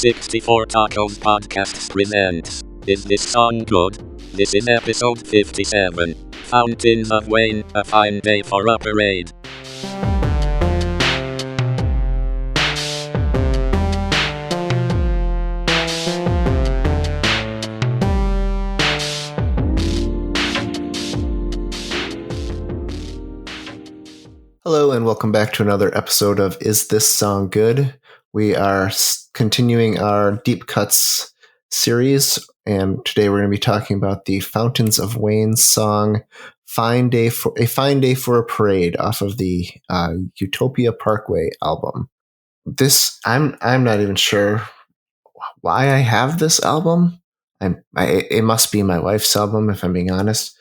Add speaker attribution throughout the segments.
Speaker 1: 64 Tacos Podcasts presents Is This Song Good? This is episode 57, Fountains of Wayne, A Fine Day for a Parade.
Speaker 2: Hello and welcome back to another episode of Is This Song Good? We are continuing our Deep Cuts series, and today we're going to be talking about the Fountains of Wayne song Fine Day for a Parade off of the Utopia Parkway album. I'm not even sure why I have this album. It must be my wife's album, if I'm being honest.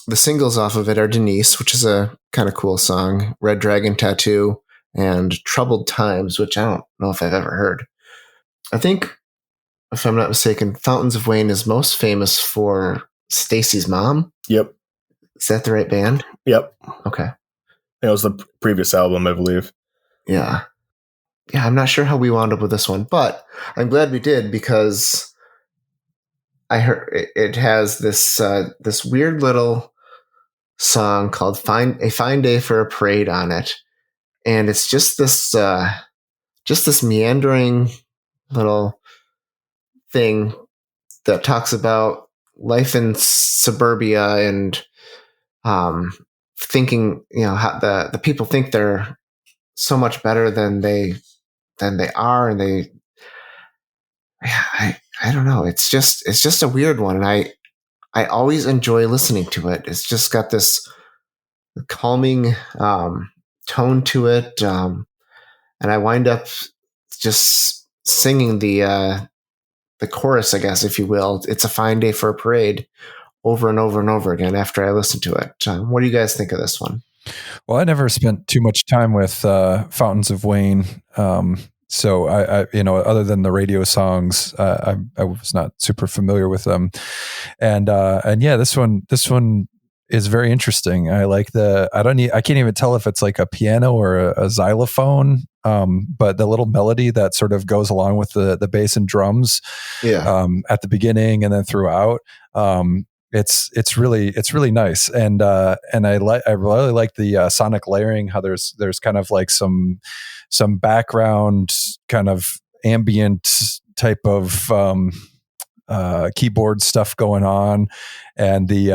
Speaker 2: The singles off of it are Denise, which is a kind of cool song, Red Dragon Tattoo, and Troubled Times, which I don't know if I've ever heard. I think, if I'm not mistaken, Fountains of Wayne is most famous for Stacy's Mom.
Speaker 3: Yep.
Speaker 2: Is that the right band?
Speaker 3: Yep.
Speaker 2: Okay.
Speaker 3: It was the previous album, I believe.
Speaker 2: Yeah, I'm not sure how we wound up with this one, but I'm glad we did because I heard it has this weird little song called A Fine Day for a Parade on it, and it's just this meandering little thing that talks about life in suburbia and thinking, how the people think they're so much better than they are, and I don't know, it's just a weird one, and I always enjoy listening to it. It's just got this calming tone to it, and I wind up just singing the chorus, I guess, if you will. It's a fine day for a parade, over and over and over again after I listen to it. What do you guys think of this one?
Speaker 4: Well, I never spent too much time with Fountains of Wayne. So I other than the radio songs, I was not super familiar with them, and yeah, this one is very interesting. I like I can't even tell if it's like a piano or a xylophone, but the little melody that sort of goes along with the bass and drums, at the beginning and then throughout, it's really nice, and I really like the sonic layering. How there's kind of like some background kind of ambient type of keyboard stuff going on, and the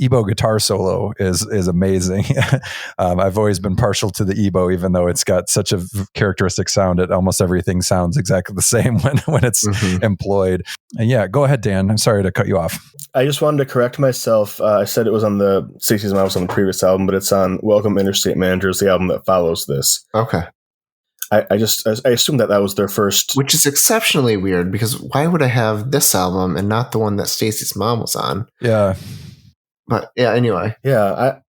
Speaker 4: EBO guitar solo is amazing. I've always been partial to the EBO, even though it's got such a characteristic sound. It almost everything sounds exactly the same when it's employed. And yeah, go ahead, Dan. I'm sorry to cut you off.
Speaker 3: I just wanted to correct myself. I said it was on the 60s Mom was on the previous album, but it's on Welcome Interstate Managers, the album that follows this.
Speaker 2: Okay.
Speaker 3: I assumed that was their first.
Speaker 2: Which is exceptionally weird, because why would I have this album and not the one that Stacy's Mom was on?
Speaker 4: Yeah.
Speaker 2: But yeah, anyway.
Speaker 3: Yeah,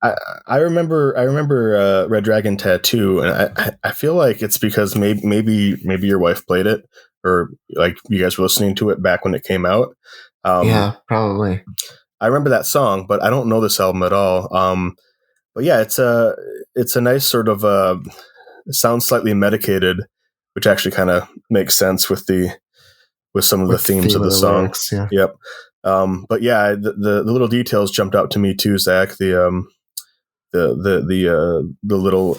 Speaker 3: I remember Red Dragon Tattoo, and I feel like it's because maybe your wife played it, or like you guys were listening to it back when it came out.
Speaker 2: Yeah, probably.
Speaker 3: I remember that song, but I don't know this album at all. But yeah, it's a nice sort of it sounds slightly medicated, which actually kind of makes sense with some of the themes of the song.
Speaker 2: Lyrics, yeah.
Speaker 3: Yep. But yeah, the little details jumped out to me too, Zach. The little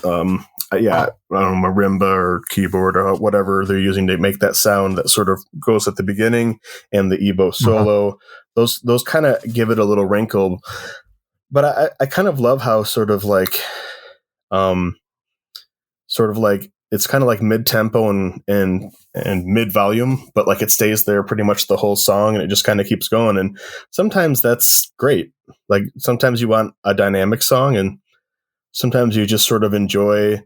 Speaker 3: I don't know, marimba or keyboard or whatever they're using to make that sound that sort of goes at the beginning, and the EBO solo. Those kind of give it a little wrinkle. But I kind of love how sort of like it's kind of like mid-tempo and mid-volume, but like it stays there pretty much the whole song, and it just kind of keeps going. And sometimes that's great. Like sometimes you want a dynamic song, and sometimes you just sort of enjoy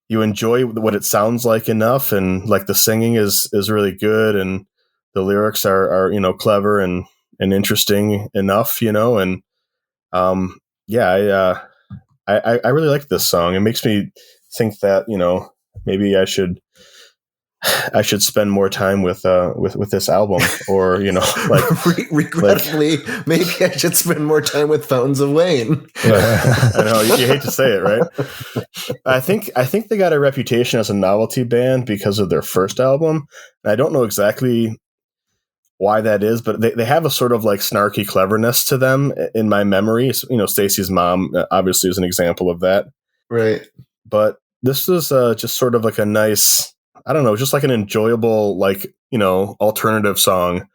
Speaker 3: what it sounds like enough, and like the singing is really good, and the lyrics are clever and interesting enough, and I really like this song. It makes me think that maybe I should I should spend more time with this album, or like
Speaker 2: regretfully, maybe I should spend more time with Fountains of Wayne.
Speaker 3: I know you hate to say it, right? I think they got a reputation as a novelty band because of their first album. And I don't know exactly why that is, but they have a sort of like snarky cleverness to them in my memory. Stacy's mom obviously is an example of that,
Speaker 2: right?
Speaker 3: But this is just sort of like a nice, I don't know, just like an enjoyable, like, alternative song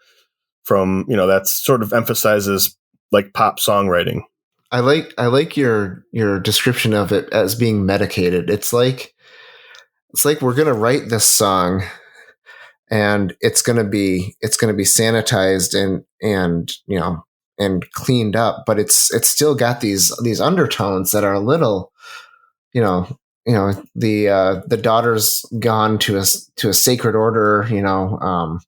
Speaker 3: from, that sort of emphasizes like pop songwriting.
Speaker 2: I like your description of it as being medicated. It's like we're going to write this song and it's going to be sanitized and cleaned up, but it's still got these undertones that are a little, the daughter's gone to a sacred order, and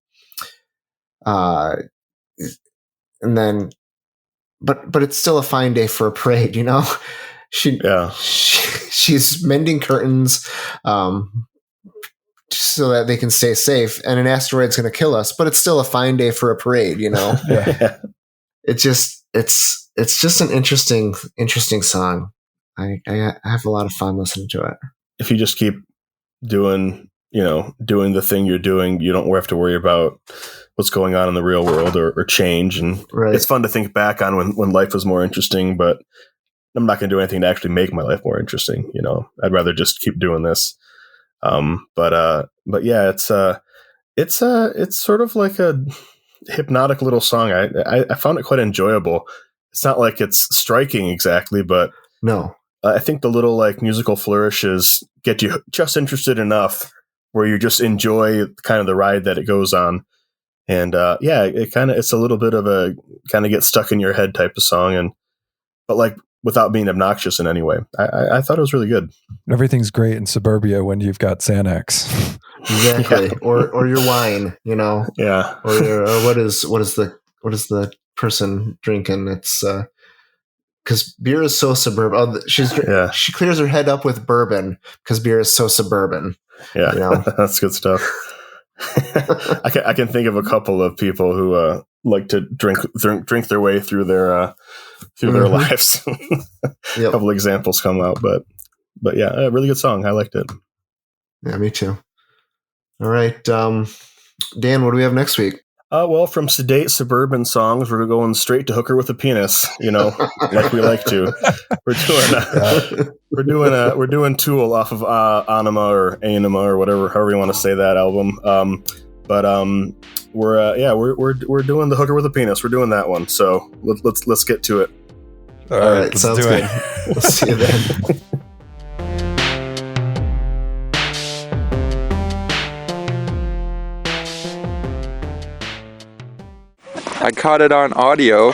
Speaker 2: then, but it's still a fine day for a parade, she's mending curtains, so that they can stay safe, and an asteroid's going to kill us, but it's still a fine day for a parade,
Speaker 3: Yeah.
Speaker 2: It's just an interesting song. I have a lot of fun listening to it.
Speaker 3: If you just keep doing the thing you're doing, you don't have to worry about what's going on in the real world or change. And
Speaker 2: right.
Speaker 3: It's fun to think back on when life was more interesting, but I'm not going to do anything to actually make my life more interesting. I'd rather just keep doing this. But yeah, it's sort of like a hypnotic little song. I found it quite enjoyable. It's not like it's striking exactly, but
Speaker 2: no.
Speaker 3: I think the little like musical flourishes get you just interested enough where you just enjoy kind of the ride that it goes on. And it's a little bit of a kind of get stuck in your head type of song, but like without being obnoxious in any way. I thought it was really good.
Speaker 4: Everything's great in suburbia when you've got Xanax.
Speaker 2: Exactly. Yeah. Or your wine,
Speaker 3: Yeah.
Speaker 2: Or what is the person drinking? It's because beer is so suburban. Oh, she clears her head up with bourbon because beer is so suburban.
Speaker 3: Yeah, that's good stuff. I can think of a couple of people who like to drink their way through their lives. A couple examples come out, but yeah, a really good song. I liked it.
Speaker 2: Yeah, me too. All right, Dan, what do we have next week?
Speaker 3: Well, from sedate suburban songs, we're going straight to hooker with a penis, like we like to. We're doing Tool off of Anima or Anima or whatever, however you want to say that album. We're doing the hooker with a penis. We're doing that one. So let's get to it.
Speaker 2: All right, sounds good. We'll see you then.
Speaker 5: I caught it on audio.